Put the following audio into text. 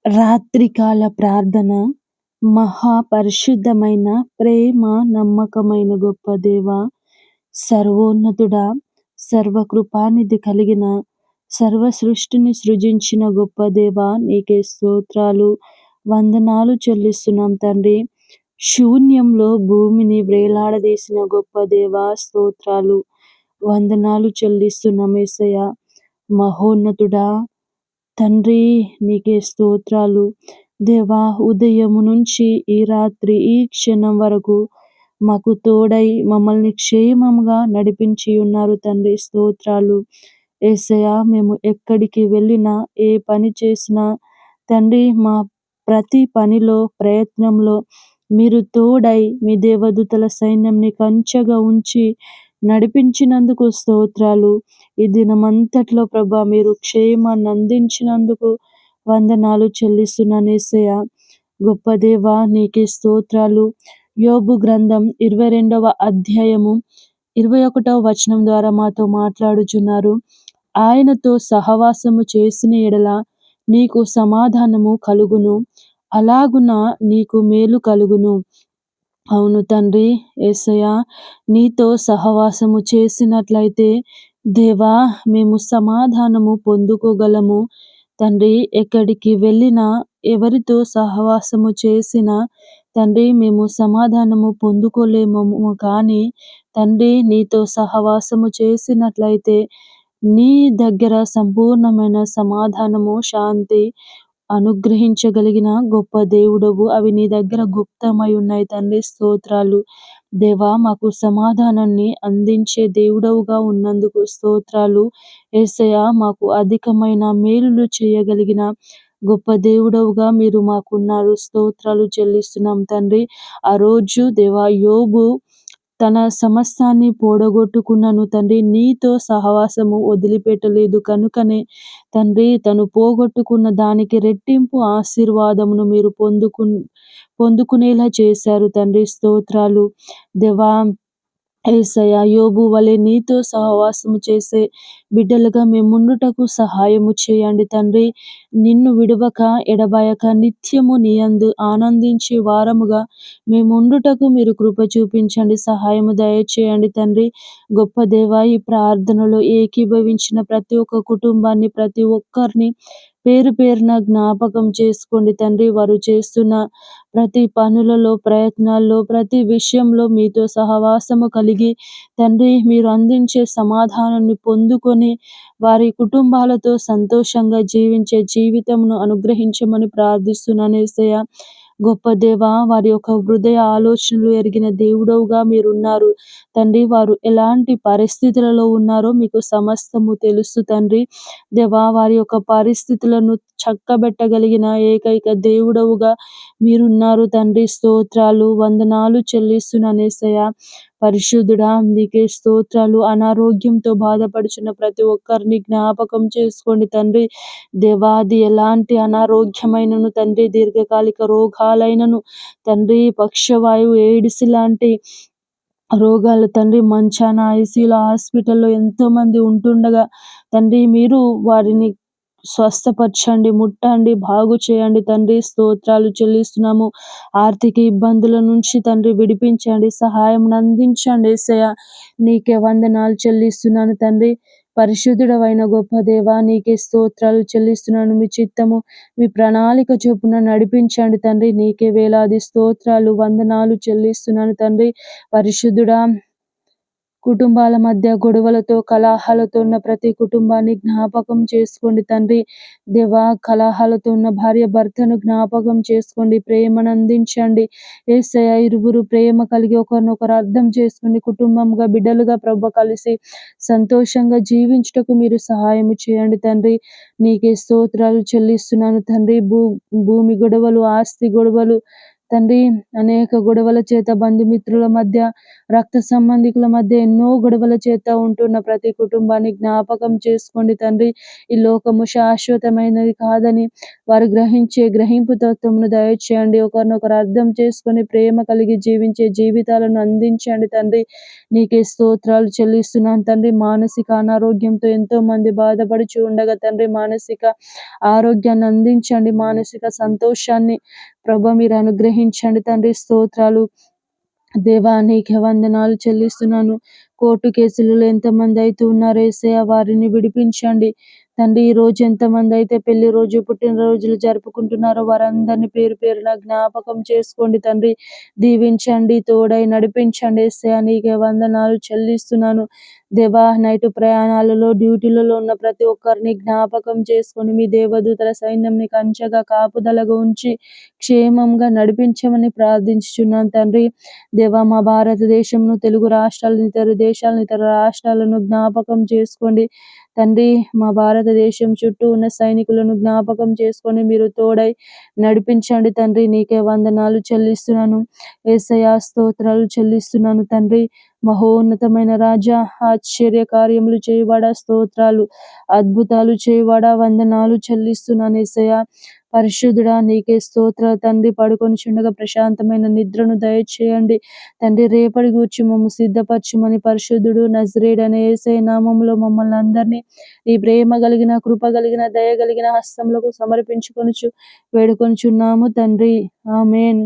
రాత్రికాల ప్రార్థన. మహాపరిశుద్ధమైన, ప్రేమ నమ్మకమైన గొప్ప దేవా, సర్వోన్నతుడా, సర్వకృపానిధి కలిగిన, సర్వ సృష్టిని సృజించిన గొప్ప దేవా, నీకే స్తోత్రాలు, వందనాలు చెల్లిస్తున్నాం తండ్రి. శూన్యంలో భూమిని వ్రేలాడదీసిన గొప్ప దేవా, స్తోత్రాలు, వందనాలు చెల్లిస్తున్నాం యేసయ్యా. మహోన్నతుడా, తండ్రి, నీకే స్తోత్రాలు. దేవా, ఉదయము నుంచి ఈ రాత్రి ఈ క్షణం వరకు మాకు తోడై మమ్మల్ని క్షేమంగా నడిపించి ఉన్నారు తండ్రి, స్తోత్రాలు. యేసయ్యా, మేము ఎక్కడికి వెళ్ళినా, ఏ పని చేసినా తండ్రి, మా ప్రతి పనిలో, ప్రయత్నంలో మీరు తోడై మీ దేవదూతల సైన్యంని కంచెగా ఉంచి నడిపించినందుకు స్తోత్రాలు. ఈ దినమంతట్లో ప్రభా, మీరు క్షేమాన్ని అందించినందుకు వందనాలు చెల్లిస్తున్నాను యేసయ్యా. గొప్ప దేవా, నీకే స్తోత్రాలు. యోబు గ్రంథం 22వ అధ్యాయము 21వ వచనం ద్వారా మాతో మాట్లాడుచున్నారు. ఆయనతో సహవాసము చేసిన ఎడల నీకు సమాధానము కలుగును, అలాగున నీకు మేలు కలుగును. అవును తండ్రి యేసయ్యా, నీతో సహవాసము చేసినట్లయితే దేవా, మేము సమాధానము పొందుకోగలము తండ్రి. ఎక్కడికి వెళ్ళినా, ఎవరితో సహవాసము చేసినా తండ్రి, మేము సమాధానము పొందుకోలేము. కానీ తండ్రి, నీతో సహవాసము చేసినట్లయితే నీ దగ్గర సంపూర్ణమైన సమాధానము, శాంతి అనుగ్రహించగలిగిన గొప్ప దేవుడవు. అవి నీ దగ్గర గుప్తమై ఉన్నాయి తండ్రి, స్తోత్రాలు. దేవా, మాకు సమాధానాన్ని అందించే దేవుడవుగా ఉన్నందుకు స్తోత్రాలు. యేసయ్యా, మాకు అధికమైన మేలులు చేయగలిగిన గొప్ప దేవుడవుగా మీరు మాకున్నారు, స్తోత్రాలు చెల్లిస్తున్నాం తండ్రి. ఆ రోజు దేవా, యోబు తన సమస్తాన్ని పోడగొట్టుకున్నను తండ్రి, నీతో సహవాసము వదిలిపెట్టలేదు కనుకనే తండ్రి, తను పోగొట్టుకున్న దానికి రెట్టింపు ఆశీర్వాదమును మీరు పొందుకునేలా చేశారు తండ్రి, స్తోత్రాలు. దేవా యేసయ్యా, యోబు వలె నీతో సహవాసము చేసే బిడ్డలుగా మేముండుటకు సహాయము చేయండి తండ్రి. నిన్ను విడువక ఎడబాయక నిత్యము నీ యందు ఆనందించే వారముగా మేముండుటకు మీరు కృప చూపించండి, సహాయము దయచేయండి తండ్రి. గొప్ప దేవా, ఈ ప్రార్థనలో ఏకీభవించిన ప్రతి ఒక్క కుటుంబాన్ని, ప్రతి ఒక్కరిని పేరు పేరున జ్ఞాపకం చేసుకోండి తండ్రి. వారు చేస్తున్న ప్రతి పనులలో, ప్రయత్నాల్లో, ప్రతి విషయంలో మీతో సహవాసము కలిగి తండ్రి, మీరు అందించే సమాధానాన్ని పొందుకొని వారి కుటుంబాలతో సంతోషంగా జీవించే జీవితమును అనుగ్రహించమని ప్రార్థిస్తున్నాను యేసయ్యా. గొప్ప దేవా, వారి యొక్క హృదయ ఆలోచనలు ఎరిగిన దేవుడవుగా మీరున్నారు తండ్రి. వారు ఎలాంటి పరిస్థితులలో ఉన్నారో మీకు సమస్తము తెలుసు తండ్రి. దేవా, వారి యొక్క పరిస్థితులను చక్కబెట్టగలిగిన ఏకైక దేవుడవుగా మీరున్నారు తండ్రి, స్తోత్రాలు, వందనాలు చెల్లిస్తున్నాను యేసయ్యా. పరిశుద్ధుడా, నీకే స్తోత్రాలు. అనారోగ్యంతో బాధపడుచున్న ప్రతి ఒక్కరిని జ్ఞాపకం చేసుకోండి తండ్రి. దేవాది ఎలాంటి అనారోగ్యమైనను తండ్రి, దీర్ఘకాలిక రోగాలైనను తండ్రి, పక్షవాయువు, ఎయిడ్స్ లాంటి రోగాలు తండ్రి, మంచాన ఐసీయూలో, హాస్పిటల్లో ఎంతో మంది ఉంటుండగా తండ్రి, మీరు వారిని స్వస్థపరచండి, ముట్టండి, బాగు చేయండి తండ్రి, స్తోత్రాలు చెల్లిస్తున్నాము. ఆర్థిక ఇబ్బందుల నుంచి తండ్రి విడిపించండి, సహాయం అందించండి యేసయ్యా. నీకే వందనాలు చెల్లిస్తున్నాను తండ్రి. పరిశుద్ధుడవైన గొప్ప దేవా, నీకే స్తోత్రాలు చెల్లిస్తున్నాను. మీ చిత్తము, మీ ప్రణాళిక చొప్పున నడిపించండి తండ్రి. నీకే వేలాది స్తోత్రాలు, వందనాలు చెల్లిస్తున్నాను తండ్రి. పరిశుద్ధుడా, కుటుంబాల మధ్య గొడవలతో, కలహాలతో ఉన్న ప్రతి కుటుంబాన్ని జ్ఞాపకం చేసుకోండి తండ్రి. దేవా, కలహాలతో ఉన్న భార్య భర్తను జ్ఞాపకం చేసుకోండి, ప్రేమను అందించండి యేసయ్యా. ఇరువురు ప్రేమ కలిగి ఒకరినొకరు అర్థం చేసుకుని కుటుంబంగా, బిడ్డలుగా ప్రభు కలిసి సంతోషంగా జీవించుటకు మీరు సహాయము చేయండి తండ్రి. నీకే స్తోత్రాలు చెల్లిస్తున్నాను తండ్రి. భూమి గొడవలు, ఆస్తి గొడవలు తండ్రి, అనేక గొడవల చేత బంధుమిత్రుల మధ్య, రక్త సంబంధికుల మధ్య ఎన్నో గొడవల చేత ఉంటున్న ప్రతి కుటుంబాన్ని జ్ఞాపకం చేసుకోండి తండ్రి. ఈ లోకము శాశ్వతమైనది కాదని వారు గ్రహించే గ్రహింపు తత్వమును దయచేయండి. ఒకరినొకరు అర్థం చేసుకొని ప్రేమ కలిగి జీవించే జీవితాలను అందించండి తండ్రి. నీకే స్తోత్రాలు చెల్లిస్తున్నాను తండ్రి. మానసిక అనారోగ్యంతో ఎంతో మంది బాధపడుచు ఉండగా తండ్రి, మానసిక ఆరోగ్యాన్ని అందించండి. మానసిక సంతోషాన్ని ప్రభా మీరు అనుగ్రహించండి తండ్రి. స్తోత్రాలు దేవా, నీకే వందనాలు చెల్లిస్తున్నాను. కోర్టు కేసులలో ఎంతమంది అయితే ఉన్నారో యేసయ్య, వారిని విడిపించండి తండ్రి. ఈ రోజు ఎంతమంది అయితే పెళ్లి రోజు, పుట్టినరోజులు జరుపుకుంటున్నారో వారందరినీ పేరు పేరున జ్ఞాపకం చేసుకోండి తండ్రి. దీవించండి, తోడై నడిపించండి యేసయ్య. నీకే వందనాలు చెల్లిస్తున్నాను దేవా. నైట్ ప్రయాణాలలో, డ్యూటీలలో ఉన్న ప్రతి ఒక్కరిని జ్ఞాపకం చేసుకొని మీ దేవదూతల సైన్యంని కంచగా కాపుదలగా ఉంచి క్షేమంగా నడిపించమని ప్రార్థించుచున్నాను తండ్రి. దేవా, మా భారతదేశంను, తెలుగు రాష్ట్రాలను, ఇతర రాష్ట్రాలను జ్ఞాపకం చేసుకోండి తండ్రి. మా భారతదేశం చుట్టూ ఉన్న సైనికులను జ్ఞాపకం చేసుకొని మీరు తోడై నడిపించండి తండ్రి. నీకే వందనాలు చెల్లిస్తున్నాను యేసయ్య. స్తోత్రాలు చెల్లిస్తున్నాను తండ్రి. మహోన్నతమైన రాజా, ఆశ్చర్య కార్యములు చేయబడా స్తోత్రాలు, అద్భుతాలు చేయబడా వందనాలు చెల్లిస్తున్నాను యేసయ్య. పరిశుద్ధుడా, నీకే స్తోత్రాలు తండ్రి. పడుకొని చుండగా ప్రశాంతమైన నిద్రను దయచేయండి తండ్రి. రేపటి గూర్చి మమ్ము సిద్ధపరచుమని పరిశుద్ధుడు నజరేయుడైన యేసయ్య నామములో మమ్మల్ని అందరినీ ఈ ప్రేమ కలిగిన, కృప కలిగిన, దయ కలిగిన హస్తములకు సమర్పించుకొనుచు వేడుకొనుచున్నాము తండ్రి. ఆమేన్.